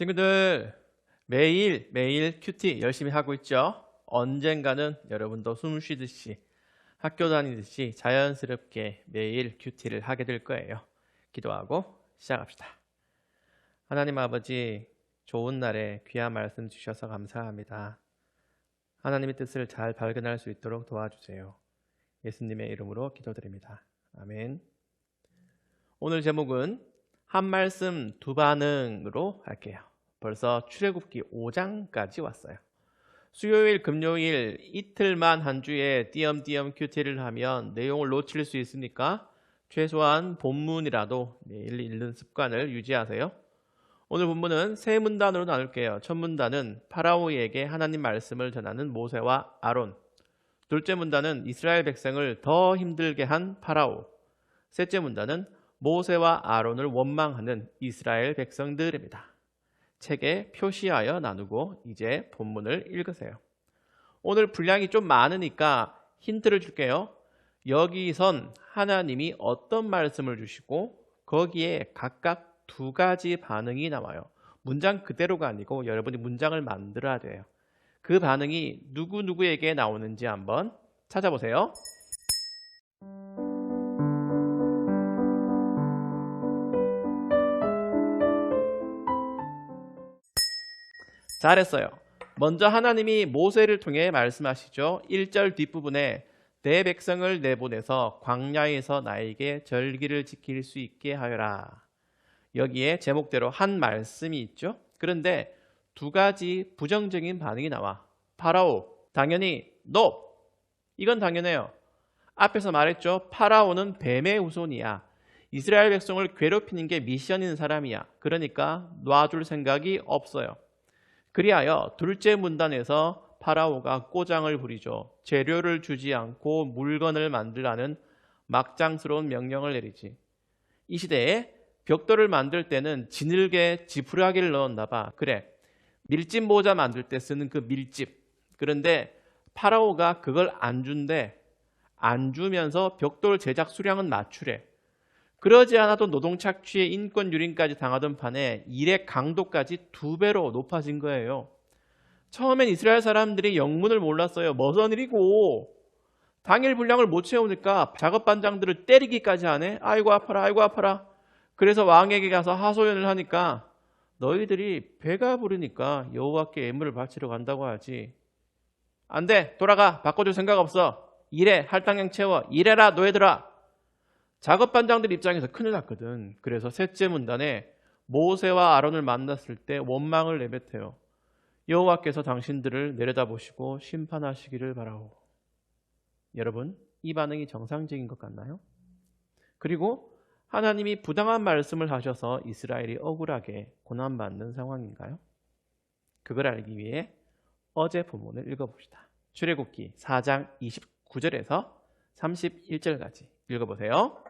친구들 매일 큐티 열심히 하고 있죠? 언젠가는 여러분도 숨 쉬듯이 학교 다니듯이 자연스럽게 매일 큐티를 하게 될 거예요. 기도하고 시작합시다. 하나님 아버지, 좋은 날에 귀한 말씀 주셔서 감사합니다. 하나님의 뜻을 잘 발견할 수 있도록 도와주세요. 예수님의 이름으로 기도드립니다. 아멘. 오늘 제목은 한 말씀 두 반응으로 할게요. 벌써 출애굽기 5장까지 왔어요. 수요일, 금요일 이틀만 한 주에 띄엄띄엄 큐티를 하면 내용을 놓칠 수 있으니까 최소한 본문이라도 매일 읽는 습관을 유지하세요. 오늘 본문은 세 문단으로 나눌게요. 첫 문단은 파라오에게 하나님 말씀을 전하는 모세와 아론. 둘째 문단은 이스라엘 백성을 더 힘들게 한 파라오. 셋째 문단은 모세와 아론을 원망하는 이스라엘 백성들입니다. 책에 표시하여 나누고 이제 본문을 읽으세요. 오늘 분량이 좀 많으니까 힌트를 줄게요. 여기선 하나님이 어떤 말씀을 주시고 거기에 각각 두 가지 반응이 나와요. 문장 그대로가 아니고 여러분이 문장을 만들어야 돼요. 그 반응이 누구에게 나오는지 한번 찾아보세요. 잘했어요. 먼저 하나님이 모세를 통해 말씀하시죠. 1절 뒷부분에 내 백성을 내보내서 광야에서 나에게 절기를 지킬 수 있게 하여라. 여기에 제목대로 한 말씀이 있죠. 그런데 두 가지 부정적인 반응이 나와. 파라오, 당연히 no. 이건 당연해요. 앞에서 말했죠. 파라오는 뱀의 후손이야. 이스라엘 백성을 괴롭히는 게 미션인 사람이야. 그러니까 놔줄 생각이 없어요. 그리하여 둘째 문단에서 파라오가 꼬장을 부리죠. 재료를 주지 않고 물건을 만들라는 막장스러운 명령을 내리지. 이 시대에 벽돌을 만들 때는 지늘개 지푸라기를 넣었나 봐. 그래, 밀짚 모자 만들 때 쓰는 그 밀짚. 그런데 파라오가 그걸 안 준대. 안 주면서 벽돌 제작 수량은 맞추래. 그러지 않아도 노동 착취에 인권 유린까지 당하던 판에 일의 강도까지 2배로 높아진 거예요. 처음엔 이스라엘 사람들이 영문을 몰랐어요. 무슨 일이고. 당일 분량을 못 채우니까 작업반장들을 때리기까지 하네. 아이고 아파라, 아이고 아파라. 그래서 왕에게 가서 하소연을 하니까 너희들이 배가 부르니까 여호와께 예물을 바치러 간다고 하지. 안 돼, 돌아가. 바꿔줄 생각 없어. 일해, 할당량 채워. 일해라 너희들아. 작업반장들 입장에서 큰일 났거든. 그래서 셋째 문단에 모세와 아론을 만났을 때 원망을 내뱉어요. 여호와께서 당신들을 내려다보시고 심판하시기를 바라오. 여러분, 이 반응이 정상적인 것 같나요? 그리고 하나님이 부당한 말씀을 하셔서 이스라엘이 억울하게 고난받는 상황인가요? 그걸 알기 위해 어제 본문을 읽어봅시다. 출애굽기 4장 29절에서 31절까지 읽어보세요.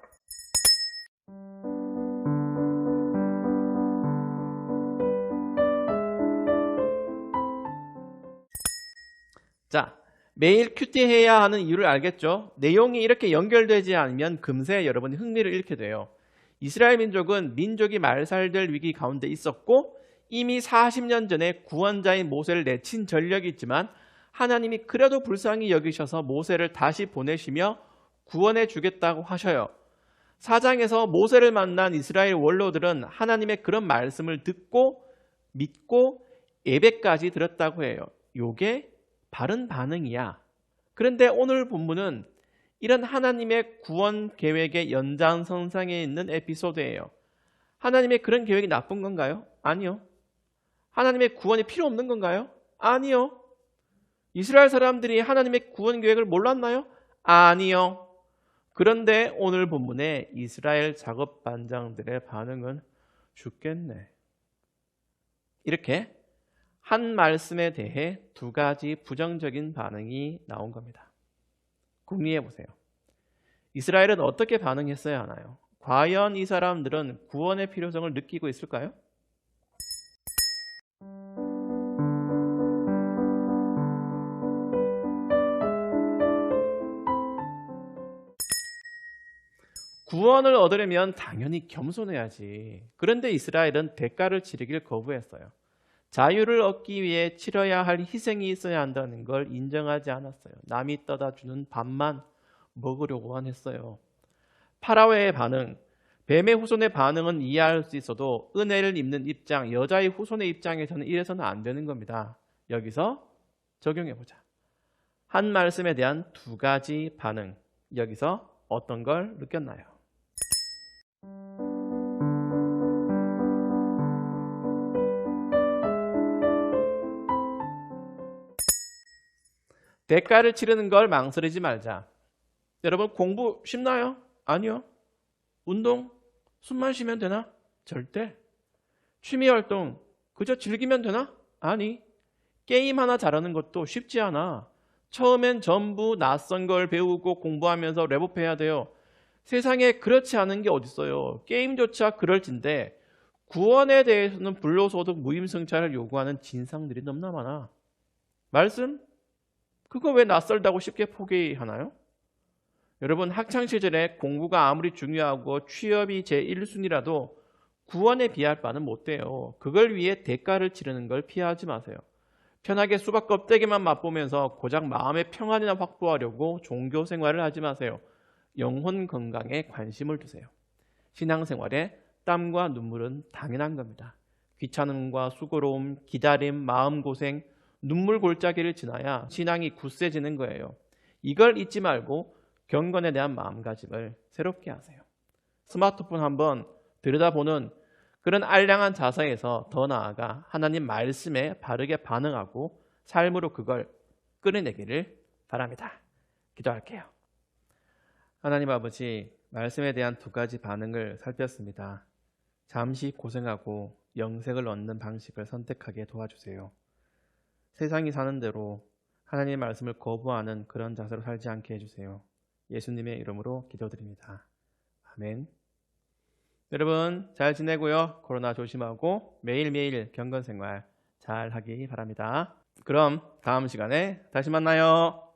자, 매일 큐티해야 하는 이유를 알겠죠? 내용이 이렇게 연결되지 않으면 금세 여러분이 흥미를 잃게 돼요. 이스라엘 민족은 민족이 말살될 위기 가운데 있었고 이미 40년 전에 구원자인 모세를 내친 전력이 있지만 하나님이 그래도 불쌍히 여기셔서 모세를 다시 보내시며 구원해 주겠다고 하셔요. 4장에서 모세를 만난 이스라엘 원로들은 하나님의 그런 말씀을 듣고 믿고 예배까지 드렸다고 해요. 이게 바른 반응이야. 그런데 오늘 본문은 이런 하나님의 구원 계획의 연장선상에 있는 에피소드예요. 하나님의 그런 계획이 나쁜 건가요? 아니요. 하나님의 구원이 필요 없는 건가요? 아니요. 이스라엘 사람들이 하나님의 구원 계획을 몰랐나요? 아니요. 그런데 오늘 본문에 이스라엘 작업반장들의 반응은 죽겠네. 이렇게 한 말씀에 대해 두 가지 부정적인 반응이 나온 겁니다. 궁리해 보세요. 이스라엘은 어떻게 반응했어야 하나요? 과연 이 사람들은 구원의 필요성을 느끼고 있을까요? 구원을 얻으려면 당연히 겸손해야지. 그런데 이스라엘은 대가를 치르길 거부했어요. 자유를 얻기 위해 치러야 할 희생이 있어야 한다는 걸 인정하지 않았어요. 남이 떠다 주는 밥만 먹으려고만 했어요. 파라오의 반응, 뱀의 후손의 반응은 이해할 수 있어도 은혜를 입는 입장, 여자의 후손의 입장에서는 이래서는 안 되는 겁니다. 여기서 적용해보자. 한 말씀에 대한 두 가지 반응, 여기서 어떤 걸 느꼈나요? 대가를 치르는 걸 망설이지 말자. 여러분, 공부 쉽나요? 아니요. 운동? 숨만 쉬면 되나? 절대. 취미활동? 그저 즐기면 되나? 아니. 게임 하나 잘하는 것도 쉽지 않아. 처음엔 전부 낯선 걸 배우고 공부하면서 랩업해야 돼요. 세상에 그렇지 않은 게 어딨어요. 게임조차 그럴진데 구원에 대해서는 불로소득 무임승차를 요구하는 진상들이 너무나 많아. 말씀? 그거 왜 낯설다고 쉽게 포기하나요? 여러분, 학창시절에 공부가 아무리 중요하고 취업이 제1순위라도 구원에 비할 바는 못 돼요. 그걸 위해 대가를 치르는 걸 피하지 마세요. 편하게 수박 껍데기만 맛보면서 고작 마음의 평안이나 확보하려고 종교 생활을 하지 마세요. 영혼 건강에 관심을 두세요. 신앙생활에 땀과 눈물은 당연한 겁니다. 귀찮음과 수고로움, 기다림, 마음고생, 눈물 골짜기를 지나야 신앙이 굳세지는 거예요. 이걸 잊지 말고 경건에 대한 마음가짐을 새롭게 하세요. 스마트폰 한번 들여다보는 그런 알량한 자세에서 더 나아가 하나님 말씀에 바르게 반응하고 삶으로 그걸 끌어내기를 바랍니다. 기도할게요. 하나님 아버지, 말씀에 대한 두 가지 반응을 살폈습니다. 잠시 고생하고 영생을 얻는 방식을 선택하게 도와주세요. 세상이 사는 대로 하나님의 말씀을 거부하는 그런 자세로 살지 않게 해주세요. 예수님의 이름으로 기도드립니다. 아멘. 여러분 잘 지내고요. 코로나 조심하고 매일매일 경건생활 잘 하기 바랍니다. 그럼 다음 시간에 다시 만나요.